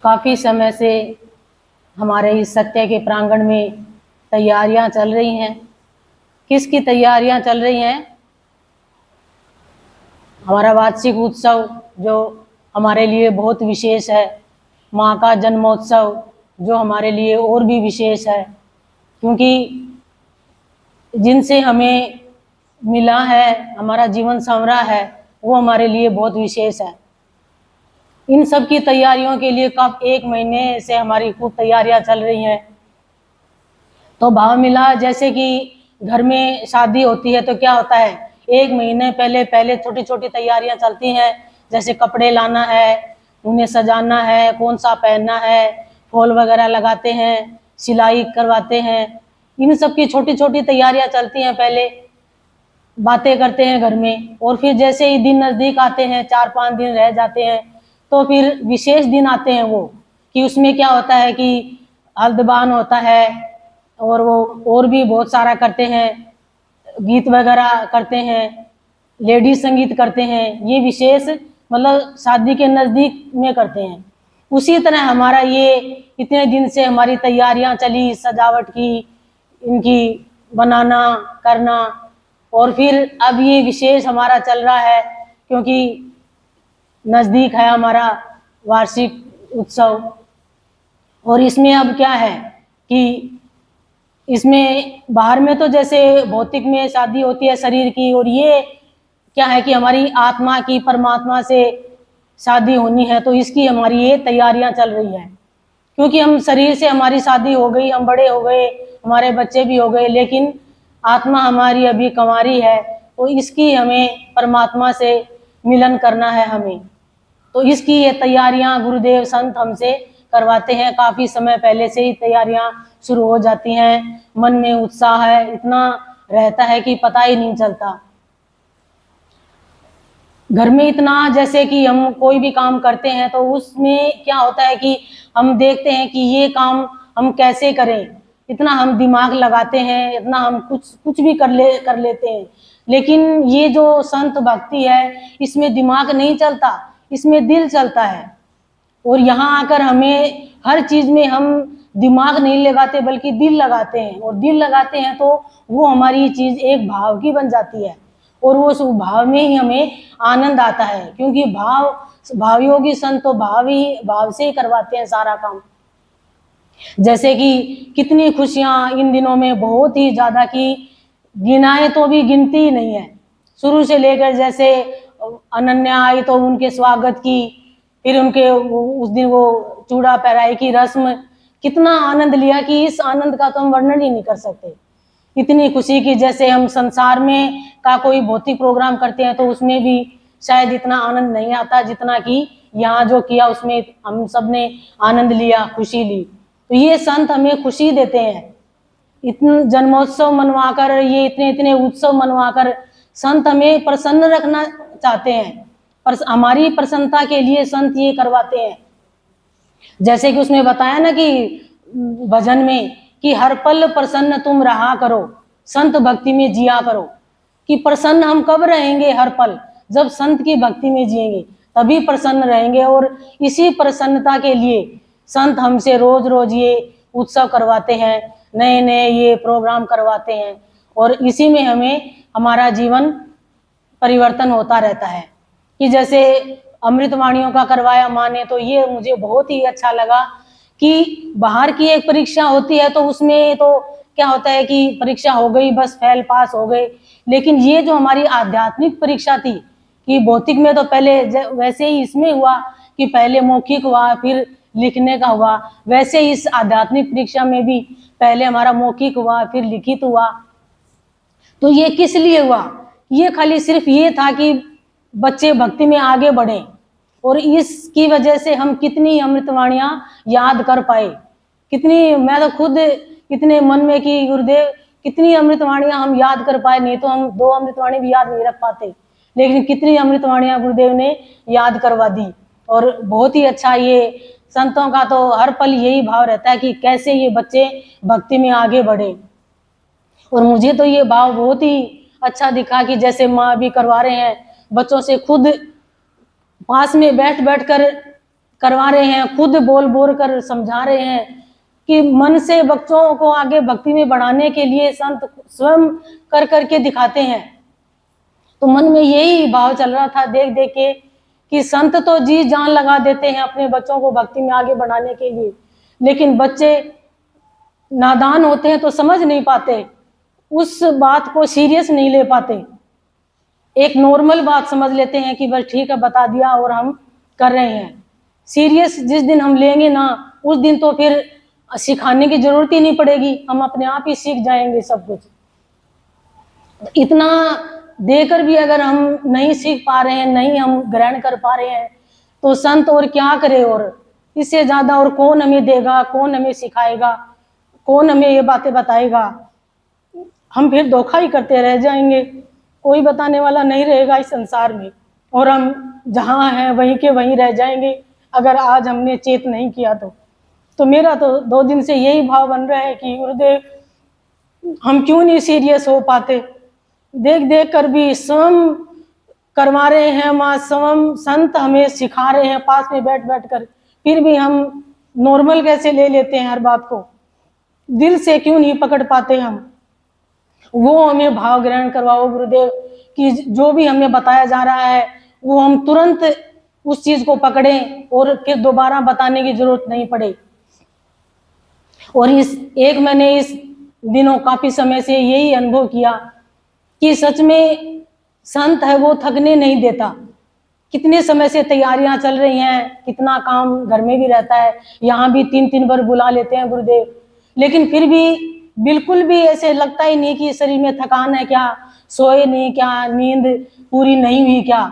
काफ़ी समय से हमारे इस सत्य के प्रांगण में तैयारियां चल रही हैं। किसकी तैयारियां चल रही हैं? हमारा वार्षिक उत्सव जो हमारे लिए बहुत विशेष है, माँ का जन्मोत्सव जो हमारे लिए और भी विशेष है, क्योंकि जिनसे हमें मिला है, हमारा जीवन संवरा है, वो हमारे लिए बहुत विशेष है। इन सब की तैयारियों के लिए कब 1 महीने से हमारी खूब तैयारियां चल रही हैं। तो भाव मिला, जैसे कि घर में शादी होती है तो क्या होता है, 1 महीने पहले छोटी छोटी तैयारियां चलती हैं। जैसे कपड़े लाना है, उन्हें सजाना है, कौन सा पहनना है, फॉल वगैरह लगाते हैं, सिलाई करवाते हैं। इन सब की छोटी छोटी तैयारियां चलती हैं, पहले बातें करते हैं घर में। और फिर जैसे ही दिन नज़दीक आते हैं, 4-5 दिन रह जाते हैं, तो फिर विशेष दिन आते हैं वो, कि उसमें क्या होता है कि हल्दबान होता है, और वो और भी बहुत सारा करते हैं, गीत वगैरह करते हैं, लेडीज संगीत करते हैं। ये विशेष मतलब शादी के नज़दीक में करते हैं। उसी तरह हमारा ये इतने दिन से हमारी तैयारियां चली, सजावट की, इनकी बनाना करना, और फिर अब ये विशेष हमारा चल रहा है, क्योंकि नज़दीक है हमारा वार्षिक उत्सव। और इसमें अब क्या है कि इसमें बाहर में तो जैसे भौतिक में शादी होती है शरीर की, और ये क्या है कि हमारी आत्मा की परमात्मा से शादी होनी है। तो इसकी हमारी ये तैयारियां चल रही हैं, क्योंकि हम शरीर से हमारी शादी हो गई, हम बड़े हो गए, हमारे बच्चे भी हो गए, लेकिन आत्मा हमारी अभी कंवारी है। तो इसकी हमें परमात्मा से मिलन करना है हमें। तो इसकी ये तैयारियां गुरुदेव संत हमसे करवाते हैं। काफ़ी समय पहले से ही तैयारियां शुरू हो जाती हैं। मन में उत्साह है, इतना रहता है कि पता ही नहीं चलता। घर में इतना, जैसे कि हम कोई भी काम करते हैं तो उसमें क्या होता है कि हम देखते हैं कि ये काम हम कैसे करें, इतना हम दिमाग लगाते हैं, इतना हम कुछ भी कर लेते हैं। लेकिन ये जो संत भक्ति है, इसमें दिमाग नहीं चलता, इसमें दिल चलता है। और यहाँ आकर हमें हर चीज़ में हम दिमाग नहीं लगाते, बल्कि दिल लगाते हैं। और दिल लगाते हैं तो वो हमारी चीज़ एक भाव की बन जाती है, और वो उस भाव में ही हमें आनंद आता है, क्योंकि भावयोगी संत तो भाव से ही करवाते हैं सारा काम। जैसे कि कितनी खुशियां इन दिनों में, बहुत ही ज़्यादा, की गिनाए तो भी गिनती ही नहीं है। शुरू से लेकर जैसे अनन्या आई तो उनके स्वागत की, फिर उनके उस दिन वो चूड़ा पहराई की रस्म, कितना आनंद लिया कि इस आनंद का तो हम वर्णन ही नहीं कर सकते। इतनी खुशी की, जैसे हम संसार में का कोई भौतिक प्रोग्राम करते हैं तो उसमें भी शायद इतना आनंद नहीं आता जितना कि यहाँ जो किया उसमें हम सब ने आनंद लिया, खुशी ली। तो ये संत हमें खुशी देते हैं। इतने जन्मोत्सव मनवाकर, ये इतने इतने उत्सव मनवाकर संत हमें प्रसन्न रखना चाहते हैं। पर हमारी प्रसन्नता के लिए संत ये करवाते हैं। जैसे कि उसमें बताया ना कि भजन में, कि हर पल प्रसन्न तुम रहा करो, संत भक्ति में जिया करो। कि प्रसन्न हम कब रहेंगे? हर पल, जब संत की भक्ति में जिएंगे तभी प्रसन्न रहेंगे। और इसी प्रसन्नता के लिए संत हमसे रोज रोज ये उत्सव करवाते हैं, नए नए ये प्रोग्राम करवाते हैं, और इसी में हमें हमारा जीवन परिवर्तन होता रहता है। कि जैसे अमृतवाणियों का करवाया माँ ने, तो ये मुझे बहुत ही अच्छा लगा कि बाहर की एक परीक्षा होती है तो उसमें तो क्या होता है कि परीक्षा हो गई, बस फेल पास हो गए। लेकिन ये जो हमारी आध्यात्मिक परीक्षा थी, कि भौतिक में तो पहले वैसे ही इसमें हुआ कि पहले मौखिक हुआ, फिर लिखने का हुआ, वैसे ही इस आध्यात्मिक परीक्षा में भी पहले हमारा मौखिक हुआ, फिर लिखित हुआ। तो ये किस लिए हुआ? ये खाली सिर्फ ये था कि बच्चे भक्ति में आगे बढ़े, और इसकी वजह से हम कितनी अमृतवाणियां याद कर पाए। कितनी, मैं तो खुद कितने मन में कि गुरुदेव कितनी अमृतवाणियां हम याद कर पाए, नहीं तो हम 2 अमृतवाणी भी याद नहीं रख पाते, लेकिन कितनी अमृतवाणियां गुरुदेव ने याद करवा दी। और बहुत ही अच्छा, ये संतों का तो हर पल यही भाव रहता है कि कैसे ये बच्चे भक्ति में आगे बढ़े। और मुझे तो ये भाव बहुत ही अच्छा दिखा कि जैसे माँ भी करवा रहे हैं बच्चों से, खुद पास में बैठ कर करवा रहे हैं, खुद बोल बोल कर समझा रहे हैं कि मन से बच्चों को आगे भक्ति में बढ़ाने के लिए संत स्वयं कर करके दिखाते हैं। तो मन में यही भाव चल रहा था देख देख के कि संत तो जी जान लगा देते हैं अपने बच्चों को भक्ति में आगे बढ़ाने के लिए, लेकिन बच्चे नादान होते हैं तो समझ नहीं पाते, उस बात को सीरियस नहीं ले पाते। एक नॉर्मल बात समझ लेते हैं कि बस ठीक है बता दिया और हम कर रहे हैं। सीरियस जिस दिन हम लेंगे ना, उस दिन तो फिर सिखाने की जरूरत ही नहीं पड़ेगी, हम अपने आप ही सीख जाएंगे सब कुछ। इतना देकर भी अगर हम नहीं सीख पा रहे हैं, नहीं हम ग्रहण कर पा रहे हैं, तो संत और क्या करे, और इससे ज्यादा और कौन हमें देगा, कौन हमें सिखाएगा, कौन हमें ये बातें बताएगा। हम फिर धोखा ही करते रह जाएंगे, कोई बताने वाला नहीं रहेगा इस संसार में, और हम जहाँ हैं वहीं के वहीं रह जाएंगे अगर आज हमने चेत नहीं किया तो मेरा तो 2 दिन से यही भाव बन रहा है कि गुरुदेव हम क्यों नहीं सीरियस हो पाते। देख देख कर भी स्वयं करवा रहे हैं, माँ स्वयं संत हमें सिखा रहे हैं पास में बैठ बैठ कर, फिर भी हम नॉर्मल कैसे ले लेते हैं, हर बात को दिल से क्यों नहीं पकड़ पाते हम। वो हमें भाव ग्रहण करवाओ गुरुदेव कि जो भी हमें बताया जा रहा है वो हम तुरंत उस चीज को पकड़ें और फिर दोबारा बताने की जरूरत नहीं पड़े। और मैंने इस दिनों काफी समय से यही अनुभव किया कि सच में संत है वो थकने नहीं देता। कितने समय से तैयारियां चल रही हैं, कितना काम घर में भी रहता है, यहाँ भी 3-3 बार बुला लेते हैं गुरुदेव, लेकिन फिर भी बिल्कुल भी ऐसे लगता ही नहीं कि शरीर में थकान है क्या, सोए नहीं क्या, नींद पूरी नहीं हुई क्या।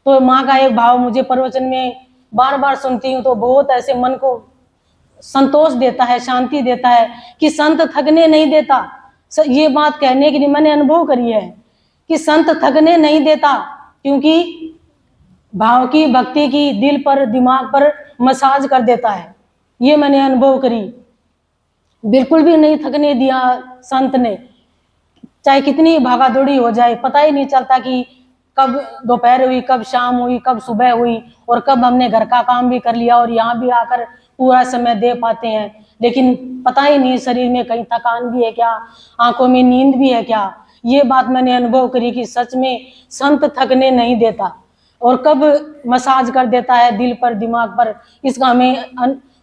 तो माँ का एक भाव मुझे प्रवचन में बार बार सुनती हूँ तो बहुत ऐसे मन को संतोष देता है, शांति देता है कि संत थकने नहीं देता। ये बात कहने के लिए मैंने अनुभव करी है कि संत थकने नहीं देता, क्योंकि भाव की भक्ति की दिल पर दिमाग पर मसाज कर देता है। ये मैंने अनुभव करी, बिल्कुल भी नहीं थकने दिया संत ने। चाहे कितनी भागा दौड़ी हो जाए, पता ही नहीं चलता कि कब दोपहर हुई, कब शाम हुई, कब सुबह हुई, और कब हमने घर का काम भी कर लिया और यहाँ भी आकर पूरा समय दे पाते हैं, लेकिन पता ही नहीं शरीर में कहीं थकान भी है क्या, आंखों में नींद भी है क्या। ये बात मैंने अनुभव करी कि सच में संत थकने नहीं देता और कब मसाज कर देता है दिल पर दिमाग पर, इसका हमें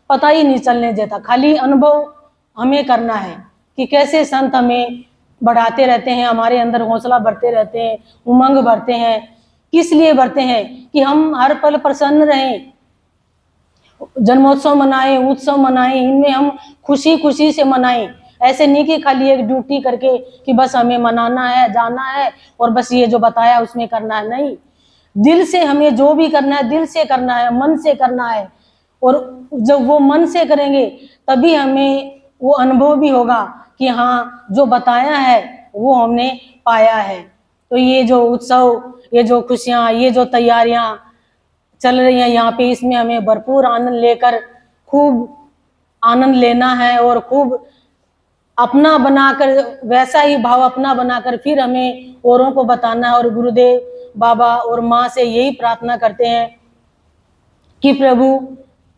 पता ही नहीं चलने देता। खाली अनुभव हमें करना है कि कैसे संत हमें बढ़ाते रहते हैं, हमारे अंदर हौसला बढ़ते रहते हैं, उमंग बढ़ते हैं। किस लिए बढ़ते हैं कि हम हर पल प्रसन्न रहें, जन्मोत्सव मनाएं, उत्सव मनाएं, इनमें हम खुशी खुशी से मनाएं। ऐसे नहीं कि खाली एक ड्यूटी करके कि बस हमें मनाना है, जाना है और बस ये जो बताया उसमें करना है। नहीं, दिल से हमें जो भी करना है दिल से करना है, मन से करना है। और जब वो मन से करेंगे तभी हमें वो अनुभव भी होगा कि हाँ जो बताया है वो हमने पाया है। तो ये जो उत्सव, ये जो खुशियाँ, ये जो तैयारियां चल रही हैं यहाँ पे, इसमें हमें भरपूर आनंद लेकर खूब आनंद लेना है और खूब अपना बनाकर, वैसा ही भाव अपना बनाकर फिर हमें औरों को बताना है। और गुरुदेव बाबा और माँ से यही प्रार्थना करते हैं कि प्रभु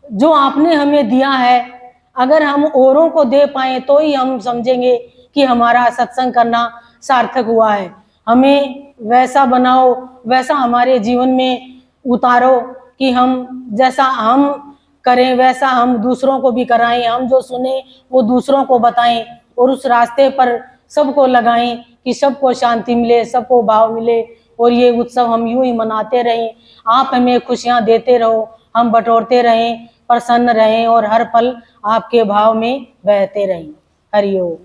जो आपने हमें दिया है अगर हम औरों को दे पाए तो ही हम समझेंगे कि हमारा सत्संग करना सार्थक हुआ है। हमें वैसा बनाओ, वैसा हमारे जीवन में उतारो कि हम जैसा हम करें वैसा हम दूसरों को भी कराएं, हम जो सुने वो दूसरों को बताएं और उस रास्ते पर सबको लगाएं कि सबको शांति मिले, सबको भाव मिले और ये उत्सव हम यूं ही मनाते रहें। आप हमें खुशियां देते रहो, हम बटोरते रहें, प्रसन्न रहें और हर पल आपके भाव में बहते रहें। हरि ओम।